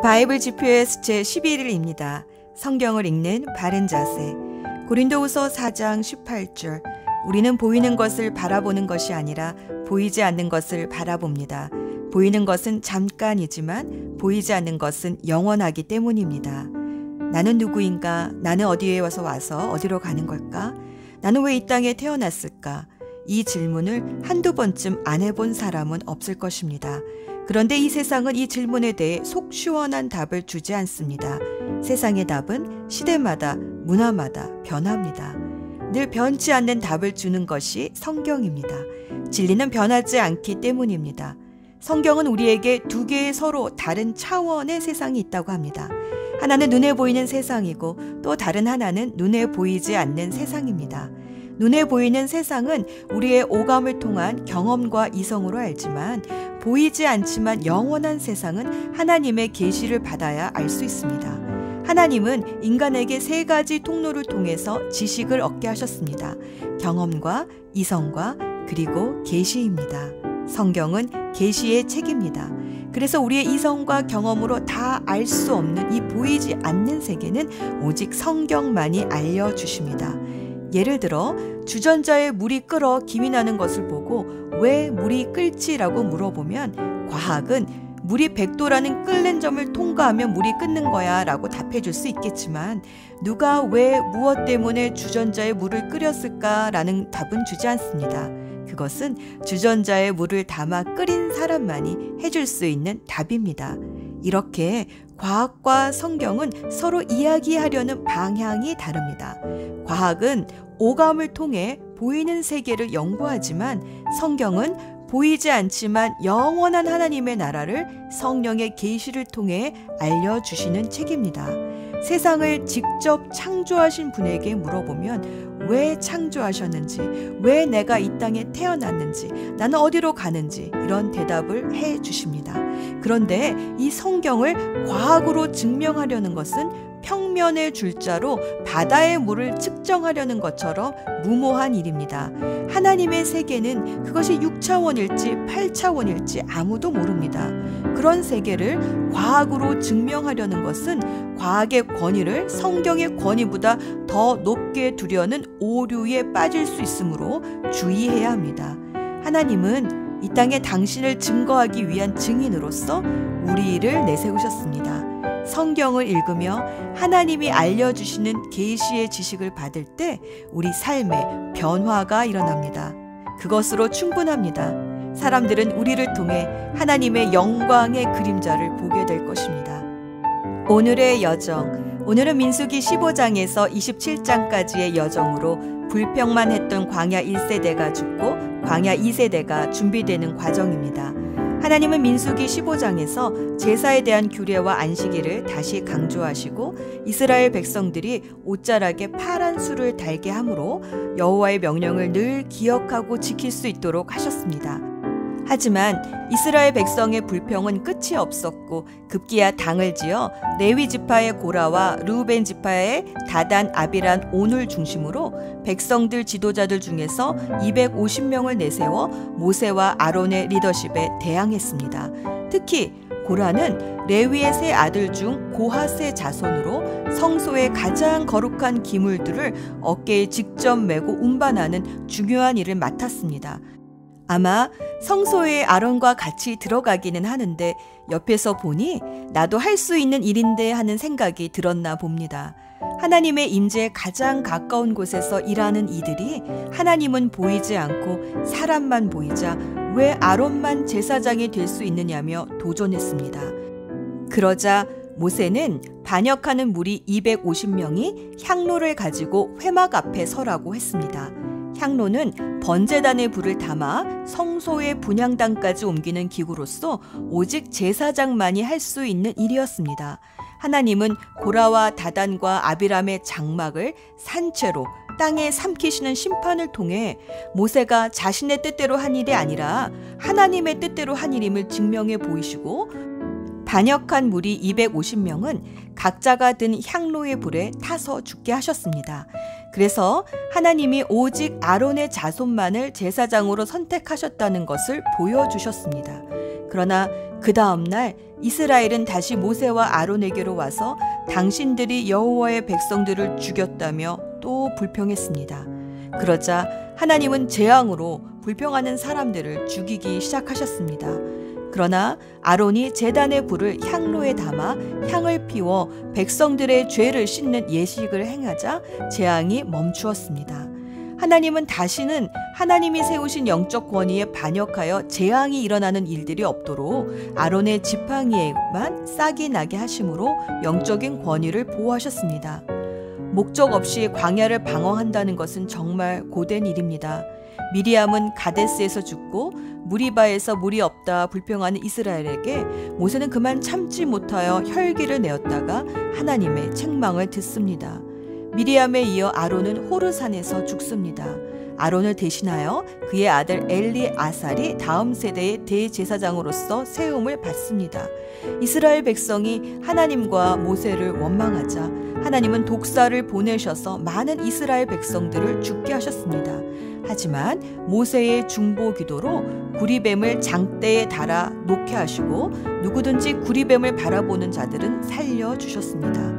바이블 GPS 제11일입니다. 성경을 읽는 바른 자세. 고린도후서 4장 18절. 우리는 보이는 것을 바라보는 것이 아니라 보이지 않는 것을 바라봅니다. 보이는 것은 잠깐이지만 보이지 않는 것은 영원하기 때문입니다. 나는 누구인가? 나는 어디에 와서 어디로 가는 걸까? 나는 왜 이 땅에 태어났을까? 이 질문을 한두 번쯤 안 해본 사람은 없을 것입니다. 그런데 이 세상은 이 질문에 대해 속 시원한 답을 주지 않습니다. 세상의 답은 시대마다, 문화마다 변합니다. 늘 변치 않는 답을 주는 것이 성경입니다. 진리는 변하지 않기 때문입니다. 성경은 우리에게 두 개의 서로 다른 차원의 세상이 있다고 합니다. 하나는 눈에 보이는 세상이고 또 다른 하나는 눈에 보이지 않는 세상입니다. 눈에 보이는 세상은 우리의 오감을 통한 경험과 이성으로 알지만 보이지 않지만 영원한 세상은 하나님의 계시를 받아야 알 수 있습니다. 하나님은 인간에게 세 가지 통로를 통해서 지식을 얻게 하셨습니다. 경험과 이성과 그리고 계시입니다. 성경은 계시의 책입니다. 그래서 우리의 이성과 경험으로 다 알 수 없는 이 보이지 않는 세계는 오직 성경만이 알려주십니다. 예를 들어 주전자에 물이 끓어 김이 나는 것을 보고 왜 물이 끓지라고 물어보면 과학은 물이 100도라는 끓는 점을 통과하면 물이 끓는 거야 라고 답해 줄 수 있겠지만 누가 왜 무엇 때문에 주전자에 물을 끓였을까 라는 답은 주지 않습니다. 그것은 주전자에 물을 담아 끓인 사람만이 해줄 수 있는 답입니다. 이렇게 과학과 성경은 서로 이야기하려는 방향이 다릅니다. 과학은 오감을 통해 보이는 세계를 연구하지만 성경은 보이지 않지만 영원한 하나님의 나라를 성령의 계시를 통해 알려주시는 책입니다. 세상을 직접 창조하신 분에게 물어보면 왜 창조하셨는지, 왜 내가 이 땅에 태어났는지, 나는 어디로 가는지 이런 대답을 해 주십니다. 그런데 이 성경을 과학으로 증명하려는 것은 평면의 줄자로 바다의 물을 측정하려는 것처럼 무모한 일입니다. 하나님의 세계는 그것이 6차원일지 8차원일지 아무도 모릅니다. 그런 세계를 과학으로 증명하려는 것은 과학의 권위를 성경의 권위보다 더 높게 두려는 오류에 빠질 수 있으므로 주의해야 합니다. 하나님은 이 땅에 당신을 증거하기 위한 증인으로서 우리를 내세우셨습니다. 성경을 읽으며 하나님이 알려주시는 계시의 지식을 받을 때 우리 삶에 변화가 일어납니다. 그것으로 충분합니다. 사람들은 우리를 통해 하나님의 영광의 그림자를 보게 될 것입니다. 오늘의 여정. 오늘은 민수기 15장에서 27장까지의 여정으로 불평만 했던 광야 1세대가 죽고 광야 2세대가 준비되는 과정입니다. 하나님은 민수기 15장에서 제사에 대한 규례와 안식일을 다시 강조하시고 이스라엘 백성들이 옷자락에 파란 수를 달게 함으로 여호와의 명령을 늘 기억하고 지킬 수 있도록 하셨습니다. 하지만 이스라엘 백성의 불평은 끝이 없었고 급기야 당을 지어 레위 지파의 고라와 르우벤 지파의 다단, 아비란, 온을 중심으로 백성들 지도자들 중에서 250명을 내세워 모세와 아론의 리더십에 대항했습니다. 특히 고라는 레위의 세 아들 중 고핫의 자손으로 성소의 가장 거룩한 기물들을 어깨에 직접 메고 운반하는 중요한 일을 맡았습니다. 아마 성소에 아론과 같이 들어가기는 하는데 옆에서 보니 나도 할 수 있는 일인데 하는 생각이 들었나 봅니다. 하나님의 임재에 가장 가까운 곳에서 일하는 이들이 하나님은 보이지 않고 사람만 보이자 왜 아론만 제사장이 될 수 있느냐며 도전했습니다. 그러자 모세는 반역하는 무리 250명이 향로를 가지고 회막 앞에 서라고 했습니다. 향로는 번제단의 불을 담아 성소의 분향단까지 옮기는 기구로서 오직 제사장만이 할 수 있는 일이었습니다. 하나님은 고라와 다단과 아비람의 장막을 산채로 땅에 삼키시는 심판을 통해 모세가 자신의 뜻대로 한 일이 아니라 하나님의 뜻대로 한 일임을 증명해 보이시고 반역한 무리 250명은 각자가 든 향로의 불에 타서 죽게 하셨습니다. 그래서 하나님이 오직 아론의 자손만을 제사장으로 선택하셨다는 것을 보여주셨습니다. 그러나 그 다음 날 이스라엘은 다시 모세와 아론에게로 와서 당신들이 여호와의 백성들을 죽였다며 또 불평했습니다. 그러자 하나님은 재앙으로 불평하는 사람들을 죽이기 시작하셨습니다. 그러나 아론이 제단의 불을 향로에 담아 향을 피워 백성들의 죄를 씻는 예식을 행하자 재앙이 멈추었습니다. 하나님은 다시는 하나님이 세우신 영적 권위에 반역하여 재앙이 일어나는 일들이 없도록 아론의 지팡이에만 싹이 나게 하심으로 영적인 권위를 보호하셨습니다. 목적 없이 광야를 방황한다는 것은 정말 고된 일입니다. 미리암은 가데스에서 죽고 무리바에서 물이 없다 불평하는 이스라엘에게 모세는 그만 참지 못하여 혈기를 내었다가 하나님의 책망을 듣습니다. 미리암에 이어 아론은 호르산에서 죽습니다. 아론을 대신하여 그의 아들 엘리아살이 다음 세대의 대제사장으로서 세움을 받습니다. 이스라엘 백성이 하나님과 모세를 원망하자 하나님은 독사를 보내셔서 많은 이스라엘 백성들을 죽게 하셨습니다. 하지만 모세의 중보 기도로 구리뱀을 장대에 달아 놓게 하시고 누구든지 구리뱀을 바라보는 자들은 살려주셨습니다.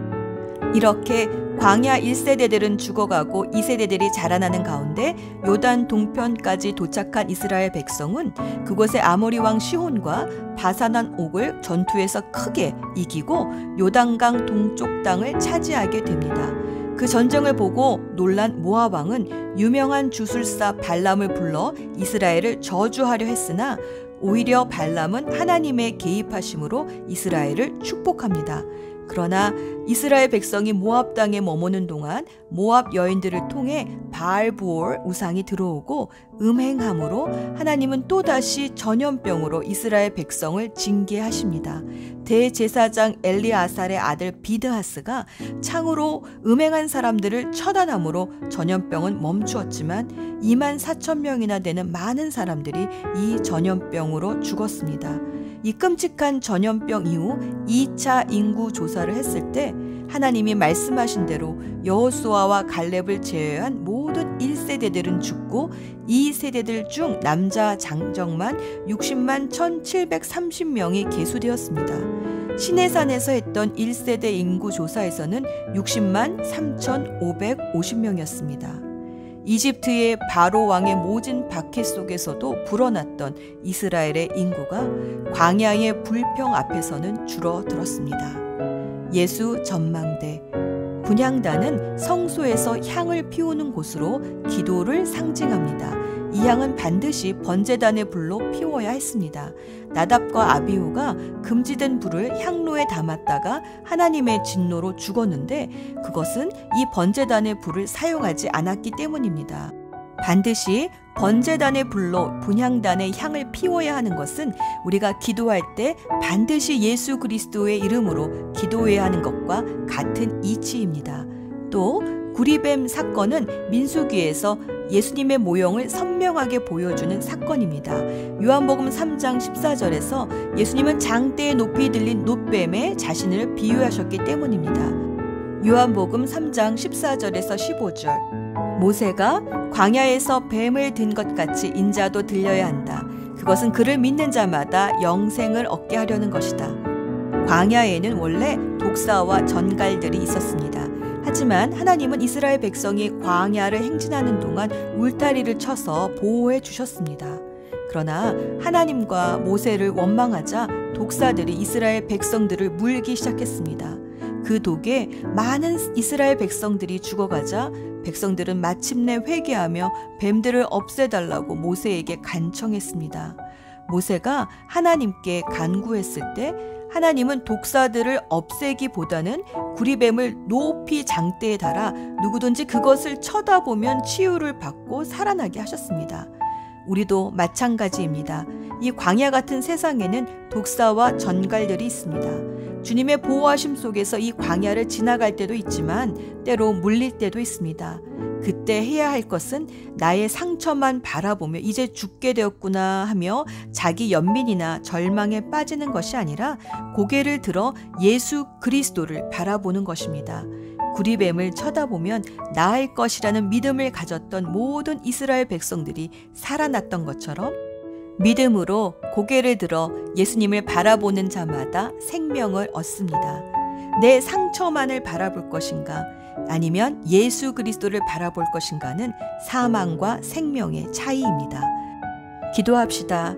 이렇게 광야 1세대들은 죽어가고 2세대들이 자라나는 가운데 요단 동편까지 도착한 이스라엘 백성은 그곳의 아모리 왕 시혼과 바산한 옥을 전투에서 크게 이기고 요단강 동쪽 땅을 차지하게 됩니다. 그 전쟁을 보고 놀란 모압 왕은 유명한 주술사 발람을 불러 이스라엘을 저주하려 했으나 오히려 발람은 하나님의 개입하심으로 이스라엘을 축복합니다. 그러나 이스라엘 백성이 모압 땅에 머무는 동안 모압 여인들을 통해 바알부올 우상이 들어오고 음행함으로 하나님은 또다시 전염병으로 이스라엘 백성을 징계하십니다. 대제사장 엘리아살의 아들 비드하스가 창으로 음행한 사람들을 처단함으로 전염병은 멈추었지만 24,000명이나 되는 많은 사람들이 이 전염병으로 죽었습니다. 이 끔찍한 전염병 이후 2차 인구 조사를 했을 때 하나님이 말씀하신 대로 여호수아와 갈렙을 제외한 모든 1세대들은 죽고 2세대들 중 남자 장정만 60만 1,730명이 계수되었습니다. 시내산에서 했던 1세대 인구 조사에서는 60만 3,550명이었습니다. 이집트의 바로 왕의 모진 박해 속에서도 불어났던 이스라엘의 인구가 광야의 불평 앞에서는 줄어들었습니다. 예수 전망대 분향단은 성소에서 향을 피우는 곳으로 기도를 상징합니다. 이 향은 반드시 번제단의 불로 피워야 했습니다. 나답과 아비후가 금지된 불을 향로에 담았다가 하나님의 진노로 죽었는데 그것은 이 번제단의 불을 사용하지 않았기 때문입니다. 반드시 번제단의 불로 분향단의 향을 피워야 하는 것은 우리가 기도할 때 반드시 예수 그리스도의 이름으로 기도해야 하는 것과 같은 이치입니다. 또 구리뱀 사건은 민수기에서 예수님의 모형을 선명하게 보여주는 사건입니다. 요한복음 3장 14절에서 예수님은 장대에 높이 들린 놋뱀에 자신을 비유하셨기 때문입니다. 요한복음 3장 14절에서 15절 모세가 광야에서 뱀을 든 것 같이 인자도 들려야 한다. 그것은 그를 믿는 자마다 영생을 얻게 하려는 것이다. 광야에는 원래 독사와 전갈들이 있었습니다. 하지만 하나님은 이스라엘 백성이 광야를 행진하는 동안 울타리를 쳐서 보호해 주셨습니다. 그러나 하나님과 모세를 원망하자 독사들이 이스라엘 백성들을 물기 시작했습니다. 그 독에 많은 이스라엘 백성들이 죽어가자 백성들은 마침내 회개하며 뱀들을 없애달라고 모세에게 간청했습니다. 모세가 하나님께 간구했을 때 하나님은 독사들을 없애기보다는 구리뱀을 높이 장대에 달아 누구든지 그것을 쳐다보면 치유를 받고 살아나게 하셨습니다. 우리도 마찬가지입니다. 이 광야 같은 세상에는 독사와 전갈들이 있습니다. 주님의 보호하심 속에서 이 광야를 지나갈 때도 있지만 때로 물릴 때도 있습니다. 그때 해야 할 것은 나의 상처만 바라보며 이제 죽게 되었구나 하며 자기 연민이나 절망에 빠지는 것이 아니라 고개를 들어 예수 그리스도를 바라보는 것입니다. 구리뱀을 쳐다보면 나을 것이라는 믿음을 가졌던 모든 이스라엘 백성들이 살아났던 것처럼 믿음으로 고개를 들어 예수님을 바라보는 자마다 생명을 얻습니다. 내 상처만을 바라볼 것인가 아니면 예수 그리스도를 바라볼 것인가는 사망과 생명의 차이입니다. 기도합시다.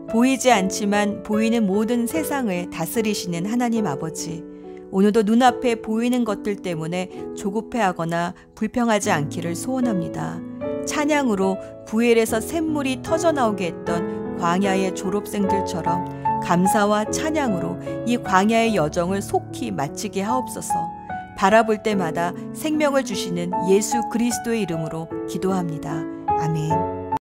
보이지 않지만 보이는 모든 세상을 다스리시는 하나님 아버지, 오늘도 눈앞에 보이는 것들 때문에 조급해하거나 불평하지 않기를 소원합니다. 찬양으로 부엘에서 샘물이 터져나오게 했던 광야의 졸업생들처럼 감사와 찬양으로 이 광야의 여정을 속히 마치게 하옵소서. 바라볼 때마다 생명을 주시는 예수 그리스도의 이름으로 기도합니다. 아멘.